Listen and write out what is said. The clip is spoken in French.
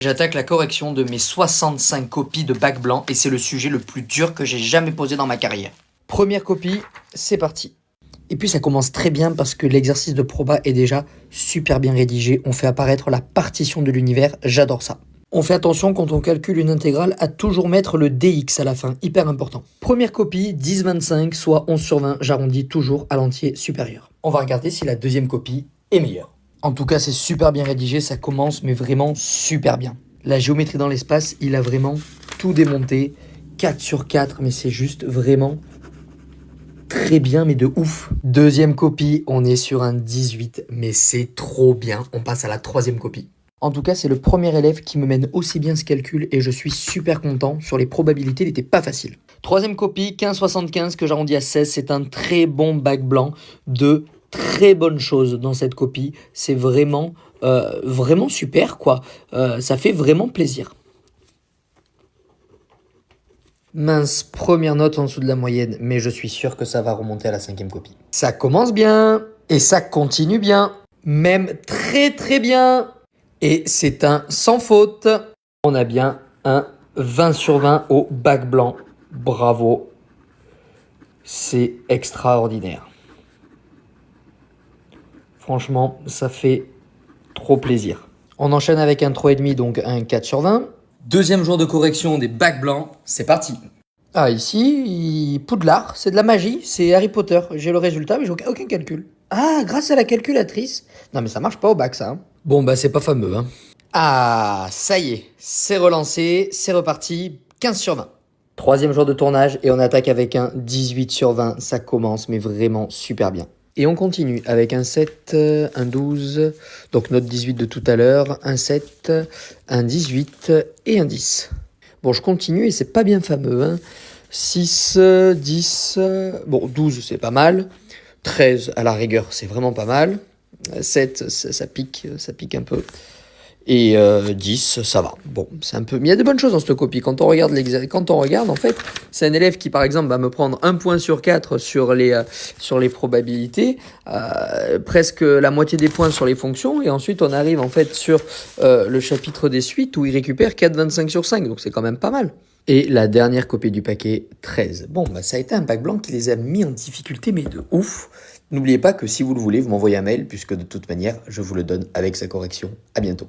J'attaque la correction de mes 65 copies de bac blanc et c'est le sujet le plus dur que j'ai jamais posé dans ma carrière. Première copie, c'est parti. Et puis ça commence très bien parce que l'exercice de proba est déjà super bien rédigé. On fait apparaître la partition de l'univers, j'adore ça. On fait attention quand on calcule une intégrale à toujours mettre le dx à la fin, hyper important. Première copie, 10/25, soit 11/20, j'arrondis toujours à l'entier supérieur. On va regarder si la deuxième copie est meilleure. En tout cas, c'est super bien rédigé, ça commence, mais vraiment super bien. La géométrie dans l'espace, il a vraiment tout démonté. 4/4, mais c'est juste vraiment très bien, mais de ouf. Deuxième copie, on est sur un 18, mais c'est trop bien. On passe à la troisième copie. En tout cas, c'est le premier élève qui me mène aussi bien ce calcul et je suis super content. Sur les probabilités, il n'était pas facile. Troisième copie, 15/75 que j'arrondis à 16. C'est un très bon bac blanc de très bonnes choses dans cette copie. C'est vraiment, vraiment super, quoi. Ça fait vraiment plaisir. Mince, première note en dessous de la moyenne, mais je suis sûr que ça va remonter à la cinquième copie. Ça commence bien, et ça continue bien, même très très bien. Et c'est un sans faute. On a bien un 20/20 au bac blanc. Bravo. C'est extraordinaire. Franchement, ça fait trop plaisir. On enchaîne avec un 3,5, donc un 4/20. Deuxième jour de correction des bacs blancs, c'est parti. Ah, ici, Poudlard, c'est de la magie, c'est Harry Potter. J'ai le résultat, mais j'ai aucun calcul. Ah, grâce à la calculatrice. Non, mais ça marche pas au bac, ça. Hein. Bon, bah, c'est pas fameux, hein. Ah, ça y est, c'est relancé, c'est reparti, 15/20. Troisième jour de tournage et on attaque avec un 18/20. Ça commence, mais vraiment super bien. Et on continue avec un 7, un 12, donc notre 18 de tout à l'heure, un 7, un 18 et un 10. Bon, je continue et c'est pas bien fameux. Hein. 6, 10, bon, 12 c'est pas mal. 13 à la rigueur, c'est vraiment pas mal. 7, ça pique un peu. Et 10, ça va. Bon, c'est un peu... Mais il y a de bonnes choses dans cette copie. Quand on regarde, en fait, c'est un élève qui, par exemple, va me prendre 1 point sur 4 sur les probabilités, presque la moitié des points sur les fonctions, et ensuite on arrive en fait sur le chapitre des suites où il récupère 4,25 sur 5, donc c'est quand même pas mal. Et la dernière copie du paquet, 13. Bon, bah, ça a été un bac blanc qui les a mis en difficulté, mais de ouf. N'oubliez pas que si vous le voulez, vous m'envoyez un mail, puisque de toute manière, je vous le donne avec sa correction. À bientôt.